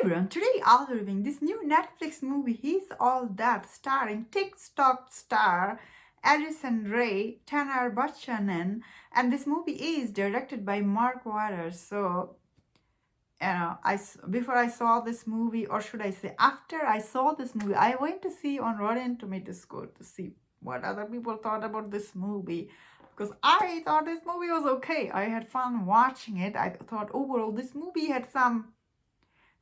everyone, today I'll be reviewing this new Netflix movie, He's All That, starring TikTok star Addison Rae, Tanner Buchanan, and this movie is directed by Mark Waters. So, before I saw this movie, or should I say after I saw this movie, I went to see on Rotten Tomatoes score to see what other people thought about this movie. Because I thought this movie was okay. I had fun watching it. I thought overall this movie had some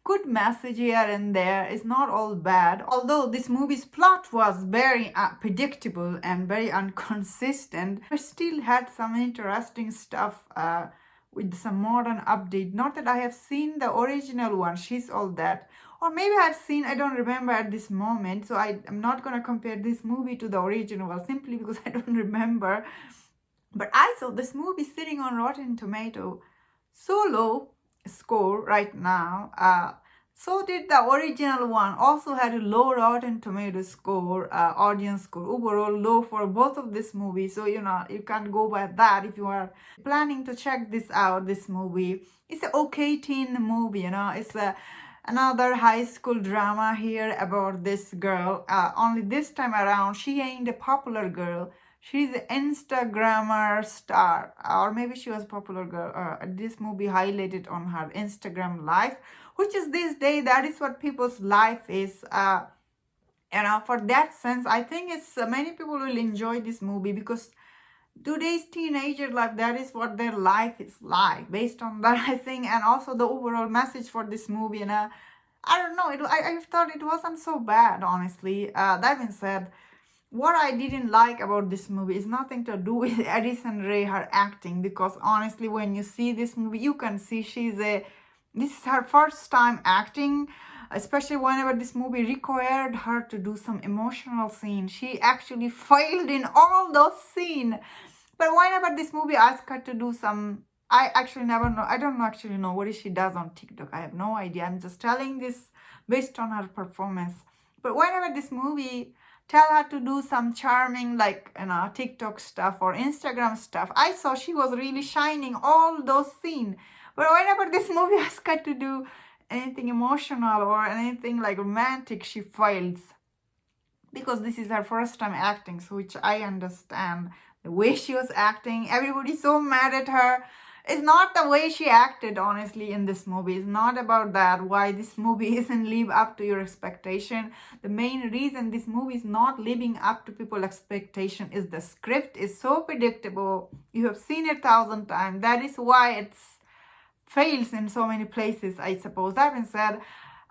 good message here and there. It's not all bad. Although this movie's plot was very predictable and very inconsistent, it still had some interesting stuff with some modern update. Not that I have seen the original one, She's All That. Or maybe I've seen, I don't remember at this moment. So I'm not going to compare this movie to the original one simply because I don't remember. But I saw this movie sitting on Rotten Tomato so low score right now. So did the original one. Also had a low Rotten Tomato score, audience score, overall low for both of this movie. So you can't go by that if you are planning to check this out. This movie, it's an okay teen movie. It's another high school drama here about this girl. Only this time around, she ain't a popular girl. She's an Instagrammer star, or maybe she was a popular girl. This movie highlighted on her Instagram life, which is this day, that is what people's life is. For that sense, I think it's many people will enjoy this movie because today's teenager life, that is what their life is like. Based on that, I think, and also the overall message for this movie, I don't know. I thought it wasn't so bad, honestly. That being said, what I didn't like about this movie is nothing to do with Addison Rae, her acting, because honestly, when you see this movie, you can see this is her first time acting, especially whenever this movie required her to do some emotional scene. She actually failed in all those scenes. But whenever this movie asked her to do some, I actually never know. I don't actually know what she does on TikTok. I have no idea. I'm just telling this based on her performance. But whenever this movie tell her to do some charming TikTok stuff or Instagram stuff, I saw she was really shining all those scenes. But whenever this movie asked her to do anything emotional or anything like romantic, she fails. Because this is her first time acting, so which I understand. The way she was acting, everybody's so mad at her. It's not the way she acted, honestly, in this movie. It's not about that, why this movie isn't live up to your expectation. The main reason this movie is not living up to people's expectation is the script is so predictable. You have seen it 1,000 times. That is why it fails in so many places, I suppose. That being said,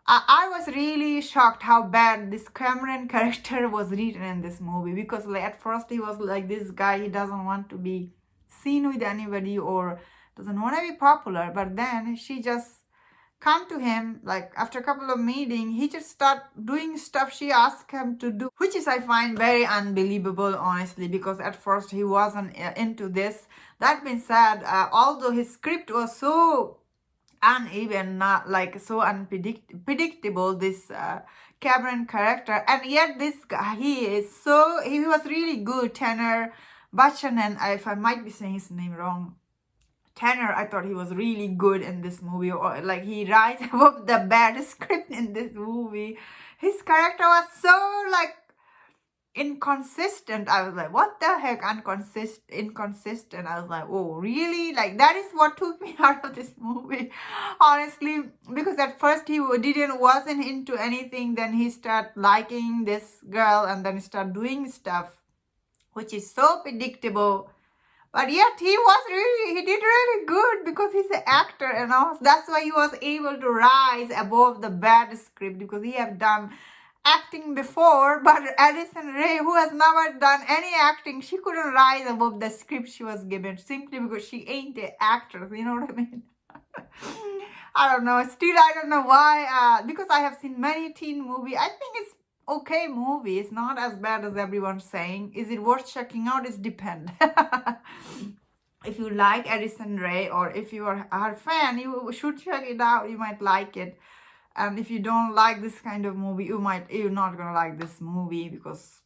I was really shocked how bad this Cameron character was written in this movie. Because at first he was like this guy, he doesn't want to be seen with anybody or doesn't want to be popular, but then she just come to him, like after a couple of meetings, he just start doing stuff she asked him to do, which is I find very unbelievable, honestly, because at first he wasn't into this. That being said, although his script was so uneven, not like so unpredictable, this Cameron character, and yet this guy, he was really good. Tanner Buchanan, if I might be saying his name wrong, Tanner, I thought he was really good in this movie. Or like he rise above the bad script in this movie. His character was so inconsistent. I was like, what the heck, inconsistent. I was like, oh really? Like that is what took me out of this movie, honestly, because at first he wasn't into anything, then he started liking this girl and then start doing stuff which is so predictable. But yet he did really good because he's an actor, and that's why he was able to rise above the bad script, because he have done acting before. But Addison Rae, who has never done any acting, she couldn't rise above the script she was given simply because she ain't an actress. You know what I mean? I don't know. Still, I don't know why. Because I have seen many teen movies. I think it's okay movie. It's not as bad as everyone's saying. Is it worth checking out? It depends. If you like Addison Rae, or if you are her fan, you should check it out. You might like it. And if you don't like this kind of movie, you're not gonna like this movie, because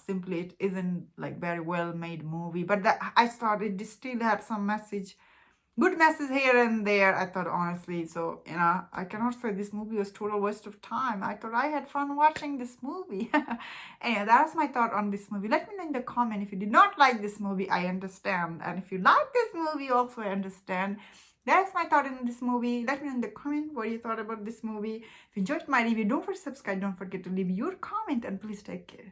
simply it isn't like very well made movie. But I thought it still had some message good message here and there, I thought, honestly. So, I cannot say this movie was total waste of time. I thought I had fun watching this movie. Anyway, that's my thought on this movie. Let me know in the comment if you did not like this movie. I understand. And if you like this movie, also I understand. That's my thought in this movie. Let me know in the comment what you thought about this movie. If you enjoyed my review, don't forget to subscribe. Don't forget to leave your comment. And please take care.